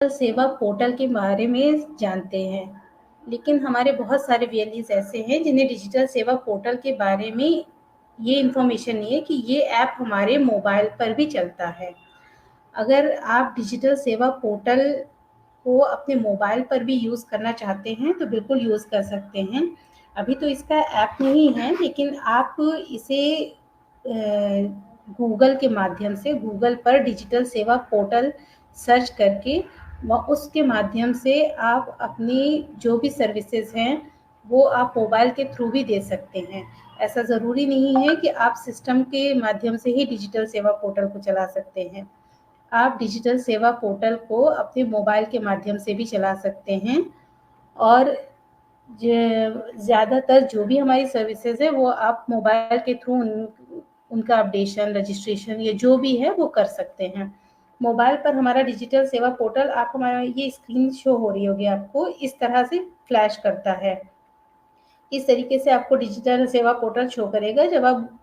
सेवा पोर्टल के बारे में जानते हैं, लेकिन हमारे बहुत सारे वीएलईज़ ऐसे हैं जिन्हें डिजिटल सेवा पोर्टल के बारे में ये इन्फॉर्मेशन नहीं है कि ये ऐप हमारे मोबाइल पर भी चलता है। अगर आप डिजिटल सेवा पोर्टल को अपने मोबाइल पर भी यूज़ करना चाहते हैं तो बिल्कुल यूज़ कर सकते हैं। अभी तो इसका ऐप नहीं है, लेकिन आप इसे गूगल के माध्यम से गूगल पर डिजिटल सेवा पोर्टल सर्च करके उसके माध्यम से आप अपनी जो भी सर्विसेज हैं वो आप मोबाइल के थ्रू भी दे सकते हैं। ऐसा ज़रूरी नहीं है कि आप सिस्टम के माध्यम से ही डिजिटल सेवा पोर्टल को चला सकते हैं। आप डिजिटल सेवा पोर्टल को अपने मोबाइल के माध्यम से भी चला सकते हैं और ज़्यादातर जो भी हमारी सर्विसेज है वो आप मोबाइल के थ्रू उनका अपडेशन, रजिस्ट्रेशन या जो भी है वो कर सकते हैं। मोबाइल पर हमारा डिजिटल सेवा पोर्टल आप हमारा ये स्क्रीन शो हो रही होगी आपको, इस तरह से फ्लैश करता है। इस तरीके से आपको डिजिटल सेवा पोर्टल शो करेगा जब आप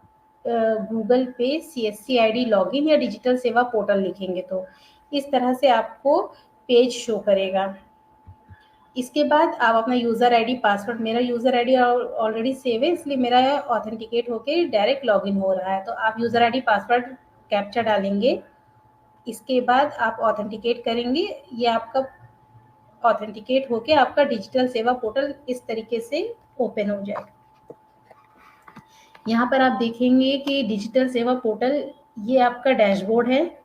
गूगल पे सीएससी आईडी लॉगिन या डिजिटल सेवा पोर्टल लिखेंगे तो इस तरह से आपको पेज शो करेगा। इसके बाद आप अपना यूज़र आईडी पासवर्ड, मेरा यूज़र आईडी ऑलरेडी सेव है इसलिए मेरा ऑथेंटिकेट होके डायरेक्ट लॉगिन हो रहा है। तो आप यूज़र आईडी पासवर्ड कैप्चा डालेंगे, इसके बाद आप ऑथेंटिकेट करेंगे। ये आपका ऑथेंटिकेट होके आपका डिजिटल सेवा पोर्टल इस तरीके से ओपन हो जाएगा। यहाँ पर आप देखेंगे कि डिजिटल सेवा पोर्टल ये आपका डैशबोर्ड है।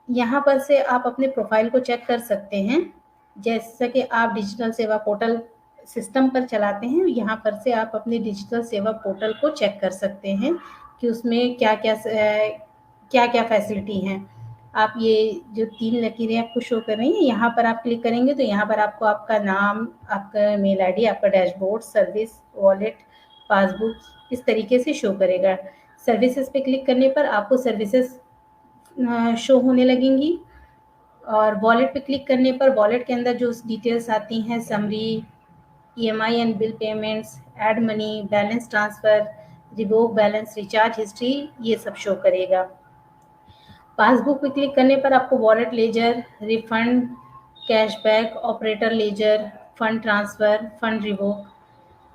यहाँ पर से आप अपने प्रोफाइल को चेक कर सकते हैं। जैसा कि आप डिजिटल सेवा पोर्टल सिस्टम पर चलाते हैं, यहाँ पर से आप अपने डिजिटल सेवा पोर्टल को चेक कर सकते हैं कि उसमें क्या-क्या फैसिलिटी हैं। आप ये जो 3 लकीरें आपको शो कर रही हैं, यहाँ पर आप क्लिक करेंगे तो यहाँ पर आपको आपका नाम, आपका मेल आईडी, आपका डैशबोर्ड, सर्विस, वॉलेट, पासबुक इस तरीके से शो करेगा। सर्विसेज़ पे क्लिक करने पर आपको सर्विसेज़ शो होने लगेंगी और वॉलेट पे क्लिक करने पर वॉलेट के अंदर जो डिटेल्स आती हैं, summary, EMI and bill payments, add money, balance transfer, revoke balance, recharge history, ये सब शो करेगा। पासबुक पे क्लिक करने पर आपको wallet ledger, refund, cashback, operator ledger, fund transfer, fund revoke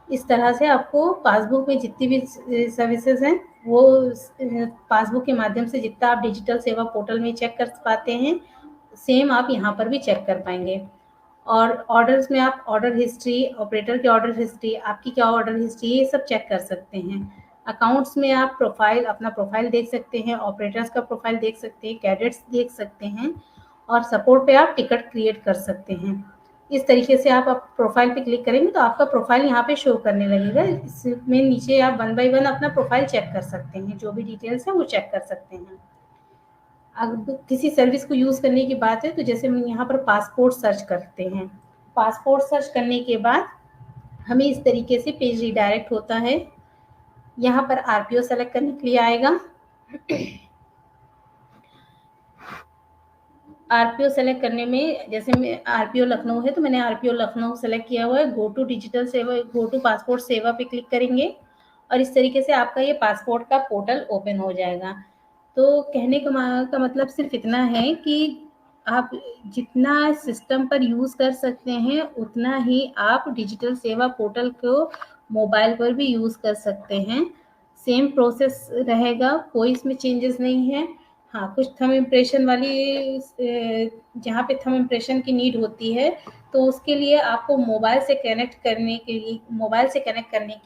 इस तरह से आपको पासबुक में जितनी भी सर्विसेज हैं वो पासबुक के माध्यम से जितना आप डिजिटल सेवा पोर्टल में चेक कर पाते हैं, सेम आप यहाँ पर भी चेक कर पाएंगे। और ऑर्डर्स में आप ऑर्डर हिस्ट्री, ऑपरेटर की ऑर्डर हिस्ट्री, आपकी क्या ऑर्डर हिस्ट्री, ये सब चेक कर सकते हैं। अकाउंट्स में आप अपना प्रोफाइल देख सकते हैं, ऑपरेटर्स का प्रोफाइल देख सकते हैं, कैडेट्स देख सकते हैं और सपोर्ट पे आप टिकट क्रिएट कर सकते हैं। इस तरीके से आप प्रोफाइल पे क्लिक करेंगे तो आपका प्रोफाइल यहाँ पे शो करने लगेगा। इसमें नीचे आप 1 बाय 1 अपना प्रोफाइल चेक कर सकते हैं, जो भी डिटेल्स हैं वो चेक कर सकते हैं। अब किसी सर्विस को यूज़ करने की बात है तो जैसे हम यहाँ पर पासपोर्ट सर्च करते हैं। पासपोर्ट सर्च करने के बाद हमें इस तरीके से पेज रिडायरेक्ट होता है। यहाँ पर आरपीओ सेलेक्ट करने के लिए आएगा। आरपीओ सेलेक्ट करने में जैसे मैं आरपीओ लखनऊ है तो मैंने आरपीओ लखनऊ सेलेक्ट किया हुआ है। गो टू पासपोर्ट सेवा पे क्लिक करेंगे और इस तरीके से आपका ये पासपोर्ट का पोर्टल ओपन हो जाएगा। तो कहने का मतलब सिर्फ इतना है कि आप जितना सिस्टम पर यूज़ कर सकते हैं उतना ही आप डिजिटल सेवा पोर्टल को मोबाइल पर भी यूज़ कर सकते हैं। सेम प्रोसेस रहेगा, कोई इसमें चेंजेस नहीं है। हाँ, कुछ थंब इम्प्रेशन वाली जहाँ पे थंब इम्प्रेशन की नीड होती है तो उसके लिए आपको मोबाइल से कनेक्ट करने के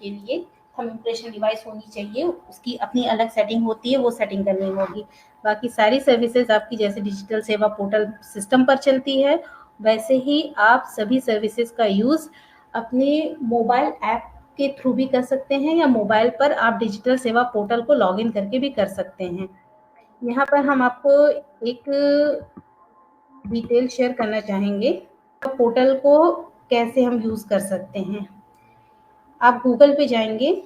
लिए थंब इम्प्रेशन डिवाइस होनी चाहिए। उसकी अपनी अलग सेटिंग होती है, वो सेटिंग करनी होगी। बाकी सारी सर्विसेज आपकी जैसे डिजिटल सेवा पोर्टल सिस्टम पर चलती है, वैसे ही आप सभी सर्विसेज का यूज़ अपने मोबाइल ऐप के थ्रू भी कर सकते हैं या मोबाइल पर आप डिजिटल सेवा पोर्टल को लॉगिन करके भी कर सकते हैं। यहाँ पर हम आपको एक डिटेल शेयर करना चाहेंगे, पोर्टल को कैसे हम यूज़ कर सकते हैं। आप गूगल पे जाएंगे,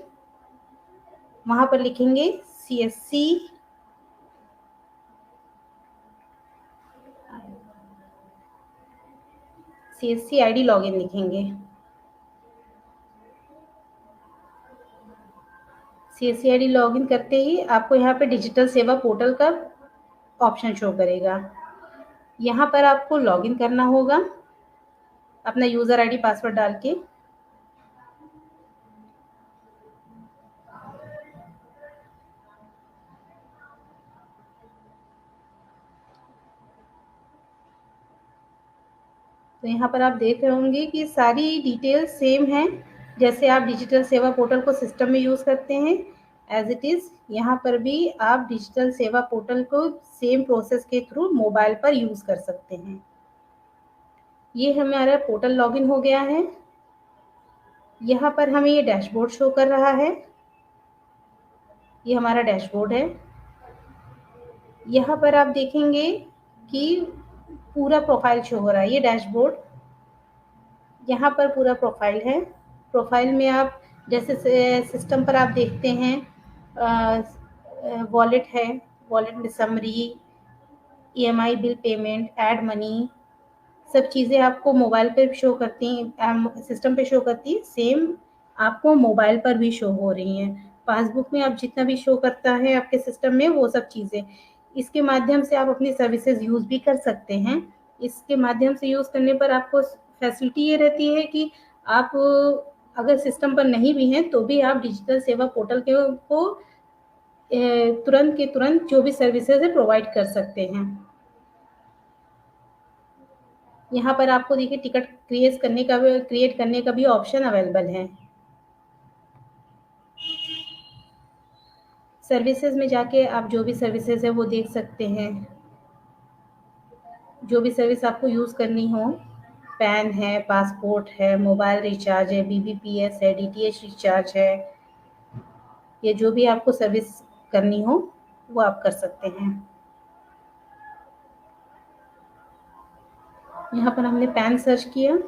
वहाँ पर लिखेंगे सीएससी आईडी लॉगिन लिखेंगे। सीएससी आईडी लॉगिन करते ही आपको यहाँ पे डिजिटल सेवा पोर्टल का ऑप्शन शो करेगा। यहाँ पर आपको लॉगिन करना होगा अपना यूज़र आईडी पासवर्ड डाल के। तो यहाँ पर आप देख रहे होंगे कि सारी डिटेल्स सेम हैं, जैसे आप डिजिटल सेवा पोर्टल को सिस्टम में यूज़ करते हैं एज इट इज़ यहाँ पर भी आप डिजिटल सेवा पोर्टल को सेम प्रोसेस के थ्रू मोबाइल पर यूज़ कर सकते हैं। ये हमारा पोर्टल लॉगिन हो गया है। यहाँ पर हमें ये डैशबोर्ड शो कर रहा है। ये हमारा डैशबोर्ड है। यहाँ पर आप देखेंगे कि पूरा प्रोफाइल शो हो रहा है। ये डैशबोर्ड, यहाँ पर पूरा प्रोफाइल है। प्रोफाइल में आप जैसे सिस्टम पर आप देखते हैं वॉलेट है, वॉलेट में summary, EMI bill payment, add money, सब चीज़ें आपको मोबाइल पे शो करती हैं, सिस्टम पे शो करती है, सेम आपको मोबाइल पर भी शो हो रही हैं। पासबुक में आप जितना भी शो करता है आपके सिस्टम में वो सब चीज़ें, इसके माध्यम से आप अपनी सर्विसेज यूज़ भी कर सकते हैं। इसके माध्यम से यूज़ करने पर आपको फैसिलिटी ये रहती है कि आप अगर सिस्टम पर नहीं भी हैं तो भी आप डिजिटल सेवा पोर्टल को तुरंत के तुरंत जो भी सर्विसेज है प्रोवाइड कर सकते हैं। यहाँ पर आपको देखिए टिकट क्रिएट करने का भी ऑप्शन अवेलेबल है। सर्विसेज में जाके आप जो भी सर्विसेज है वो देख सकते हैं। जो भी सर्विस आपको यूज़ करनी हो, पैन है, पासपोर्ट है, मोबाइल रिचार्ज है, बीबीपीएस है, डीटीएच रिचार्ज है, ये जो भी आपको सर्विस करनी हो वो आप कर सकते हैं। यहाँ पर हमने पैन सर्च किया।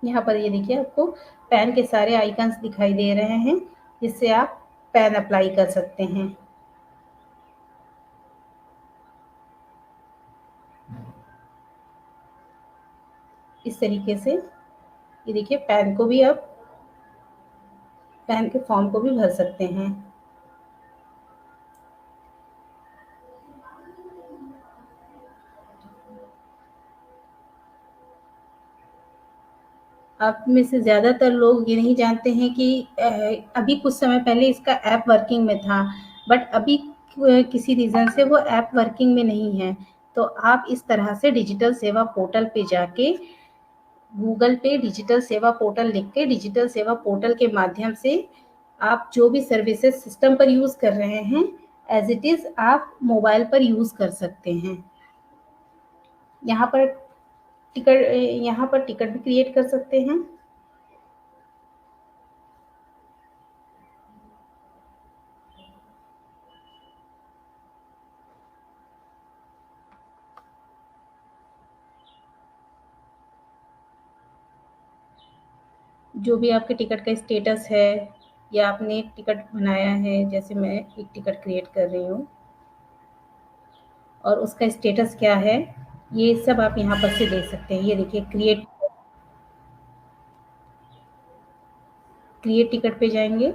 यहाँ पर ये देखिए आपको पैन के सारे आइकन्स दिखाई दे रहे हैं जिससे आप पैन अप्लाई कर सकते हैं। इस तरीके से ये देखिए पैन को भी आप पैन के फॉर्म को भी भर सकते हैं। आप में से ज़्यादातर लोग ये नहीं जानते हैं कि अभी कुछ समय पहले इसका ऐप वर्किंग में था, बट अभी किसी रीज़न से वो ऐप वर्किंग में नहीं है। तो आप इस तरह से डिजिटल सेवा पोर्टल पे जाके गूगल पे डिजिटल सेवा पोर्टल लिख के डिजिटल सेवा पोर्टल के माध्यम से आप जो भी सर्विसेज सिस्टम पर यूज़ कर रहे हैं एज इट इज़ आप मोबाइल पर यूज़ कर सकते हैं। यहाँ पर टिकट भी क्रिएट कर सकते हैं। जो भी आपके टिकट का स्टेटस है या आपने एक टिकट बनाया है, जैसे मैं एक टिकट क्रिएट कर रही हूँ और उसका स्टेटस क्या है, ये सब आप यहाँ पर से देख सकते हैं। ये देखिए क्रिएट टिकट पे जाएंगे।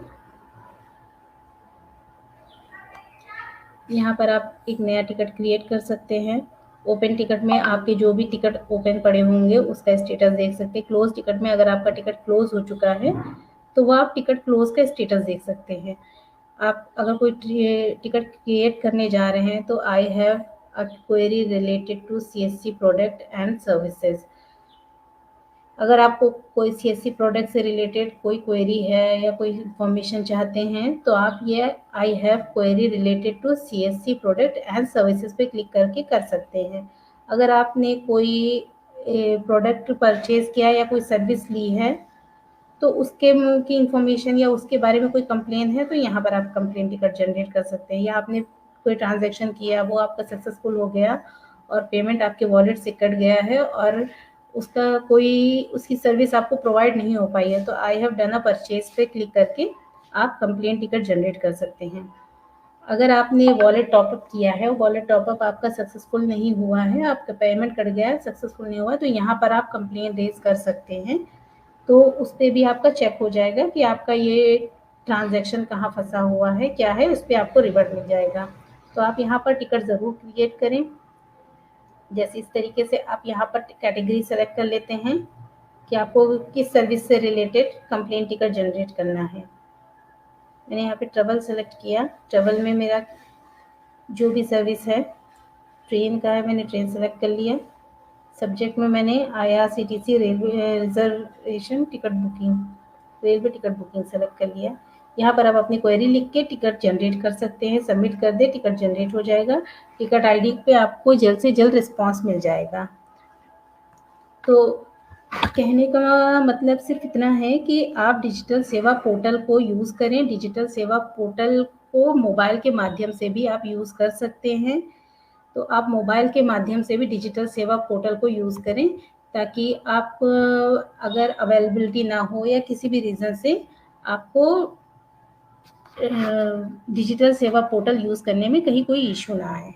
यहाँ पर आप एक नया टिकट क्रिएट कर सकते हैं। ओपन टिकट में आपके जो भी टिकट ओपन पड़े होंगे उसका स्टेटस देख सकते हैं। क्लोज टिकट में अगर आपका टिकट क्लोज हो चुका है तो वो आप टिकट क्लोज का स्टेटस देख सकते हैं। आप अगर कोई टिकट क्रिएट करने जा रहे हैं तो I have a query related to CSC product and services. अगर आपको कोई सीएससी प्रोडक्ट से रिलेटेड कोई क्वेरी है या कोई इन्फॉर्मेशन चाहते हैं तो आप ये I have query related to CSC product and services पे क्लिक करके कर सकते हैं। अगर आपने कोई प्रोडक्ट परचेज किया या कोई सर्विस ली है तो उसके की इन्फॉर्मेशन या उसके बारे में कोई कंप्लेन है तो यहाँ पर आप कंप्लेन टिकट जनरेट कर सकते हैं। या आपने कोई ट्रांजैक्शन किया वो आपका सक्सेसफुल हो गया और पेमेंट आपके वॉलेट से कट गया है और उसका कोई उसकी सर्विस आपको प्रोवाइड नहीं हो पाई है तो I have done a purchase पे क्लिक करके आप कंप्लेन टिकट जनरेट कर सकते हैं। अगर आपने वॉलेट टॉपअप किया है, वॉलेट टॉपअप आपका सक्सेसफुल नहीं हुआ है, आपका पेमेंट कट गया है, सक्सेसफुल नहीं हुआ, तो यहाँ पर आप कंप्लेन रेज कर सकते हैं। तो उस पे भी आपका चेक हो जाएगा कि आपका ये ट्रांजैक्शन कहाँ फंसा हुआ है, क्या है, उस पर आपको रिवर्ट मिल जाएगा। तो आप यहाँ पर टिकट ज़रूर क्रिएट करें। जैसे इस तरीके से आप यहाँ पर कैटेगरी सेलेक्ट कर लेते हैं कि आपको किस सर्विस से रिलेटेड कंप्लेंट टिकट जनरेट करना है। मैंने यहाँ पे ट्रैवल सेलेक्ट किया। ट्रैवल में मेरा जो भी सर्विस है, ट्रेन का है, मैंने ट्रेन सेलेक्ट कर लिया। सब्जेक्ट में मैंने IRCTC railway reservation ticket booking, railway ticket booking select कर लिया। यहाँ पर आप अपनी क्वेरी लिख के टिकट जनरेट कर सकते हैं। सबमिट कर दे, टिकट जनरेट हो जाएगा। टिकट आईडी पे आपको जल्द से जल्द रिस्पांस मिल जाएगा। तो कहने का मतलब सिर्फ इतना है कि आप डिजिटल सेवा पोर्टल को यूज़ करें। डिजिटल सेवा पोर्टल को मोबाइल के माध्यम से भी आप यूज़ कर सकते हैं। तो आप मोबाइल के माध्यम से भी डिजिटल सेवा पोर्टल को यूज़ करें, ताकि आप अगर अवेलेबिलिटी ना हो या किसी भी रीज़न से आपको डिजिटल सेवा पोर्टल यूज़ करने में कहीं कोई इश्यू ना आए।